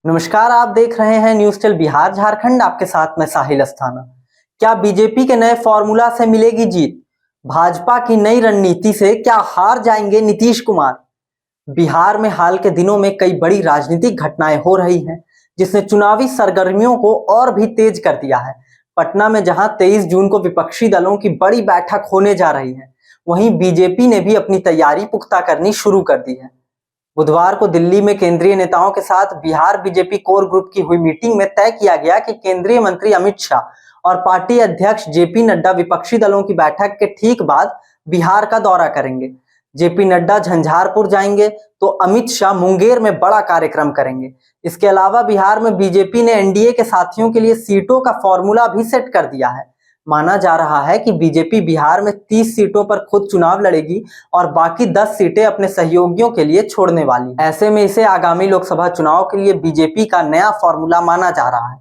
नमस्कार, आप देख रहे हैं न्यूज टेल बिहार झारखंड। आपके साथ मैं साहिल अस्थाना। क्या बीजेपी के नए फॉर्मूला से मिलेगी जीत? भाजपा की नई रणनीति से क्या हार जाएंगे नीतीश कुमार? बिहार में हाल के दिनों में कई बड़ी राजनीतिक घटनाएं हो रही हैं, जिसने चुनावी सरगर्मियों को और भी तेज कर दिया है। पटना में जहां 23 जून को विपक्षी दलों की बड़ी बैठक होने जा रही है, वहीं बीजेपी ने भी अपनी तैयारी पुख्ता करनी शुरू कर दी है। बुधवार को दिल्ली में केंद्रीय नेताओं के साथ बिहार बीजेपी कोर ग्रुप की हुई मीटिंग में तय किया गया कि केंद्रीय मंत्री अमित शाह और पार्टी अध्यक्ष जेपी नड्डा विपक्षी दलों की बैठक के ठीक बाद बिहार का दौरा करेंगे। जेपी नड्डा झंझारपुर जाएंगे तो अमित शाह मुंगेर में बड़ा कार्यक्रम करेंगे। इसके अलावा बिहार में बीजेपी ने एनडीए के साथियों के लिए सीटों का फॉर्मूला भी सेट कर दिया है। माना जा रहा है कि बीजेपी बिहार में 30 सीटों पर खुद चुनाव लड़ेगी और बाकी 10 सीटें अपने सहयोगियों के लिए छोड़ने वाली। ऐसे में इसे आगामी लोकसभा चुनाव के लिए बीजेपी का नया फॉर्मूला माना जा रहा है।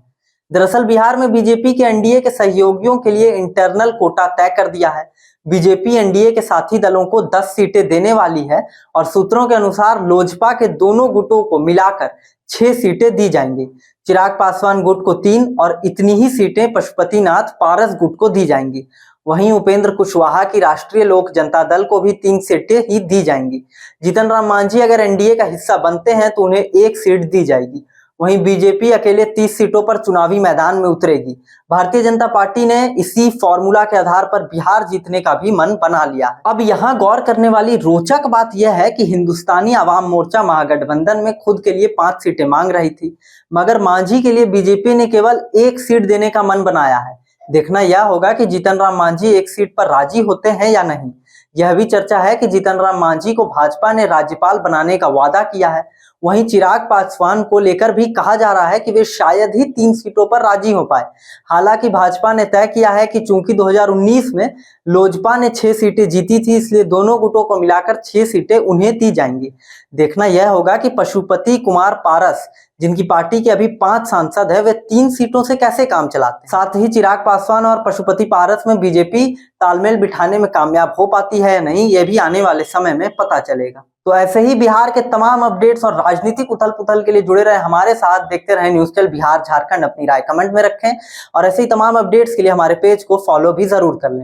दरअसल बिहार में बीजेपी के एनडीए के सहयोगियों के लिए इंटरनल कोटा तय कर दिया है। बीजेपी एनडीए के साथी दलों को 10 सीटें देने वाली है और सूत्रों के अनुसार लोजपा के दोनों गुटों को मिलाकर 6 सीटें दी जाएंगी। चिराग पासवान गुट को 3 और इतनी ही सीटें पशुपतिनाथ पारस गुट को दी जाएंगी। वहीं उपेंद्र कुशवाहा की राष्ट्रीय लोक जनता दल को भी 3 सीटें ही दी जाएंगी। जीतन राम मांझी अगर एनडीए का हिस्सा बनते हैं तो उन्हें 1 सीट दी जाएगी। वहीं बीजेपी अकेले 30 सीटों पर चुनावी मैदान में उतरेगी। भारतीय जनता पार्टी ने इसी फॉर्मूला के आधार पर बिहार जीतने का भी मन बना लिया है। अब यहाँ गौर करने वाली रोचक बात यह है कि हिंदुस्तानी आवाम मोर्चा महागठबंधन में खुद के लिए 5 सीटें मांग रही थी, मगर मांझी के लिए बीजेपी ने केवल 1 सीट देने का मन बनाया है। देखना यह होगा कि जीतन राम मांझी 1 सीट पर राजी होते हैं या नहीं। यह भी चर्चा है कि जीतन राम मांझी को भाजपा ने राज्यपाल बनाने का वादा किया है। वहीं चिराग पासवान को लेकर भी कहा जा रहा है कि वे शायद ही 3 सीटों पर राजी हो पाए। हालांकि भाजपा ने तय किया है कि चूंकि 2019 में लोजपा ने 6 सीटें जीती थी, इसलिए दोनों गुटों को मिलाकर 6 सीटें उन्हें दी जाएंगी। देखना यह होगा कि पशुपति कुमार पारस, जिनकी पार्टी के अभी 5 सांसद है, वे 3 सीटों से कैसे काम चलाते हैं। साथ ही चिराग पासवान और पशुपति पारस में बीजेपी तालमेल बिठाने में कामयाब हो पाती है या नहीं, यह भी आने वाले समय में पता चलेगा। तो ऐसे ही बिहार के तमाम अपडेट्स और राजनीतिक उथल पुथल के लिए जुड़े रहे हमारे साथ। देखते रहें न्यूज टेल बिहार झारखंड। अपनी राय कमेंट में रखें और ऐसे ही तमाम अपडेट्स के लिए हमारे पेज को फॉलो भी जरूर कर लें।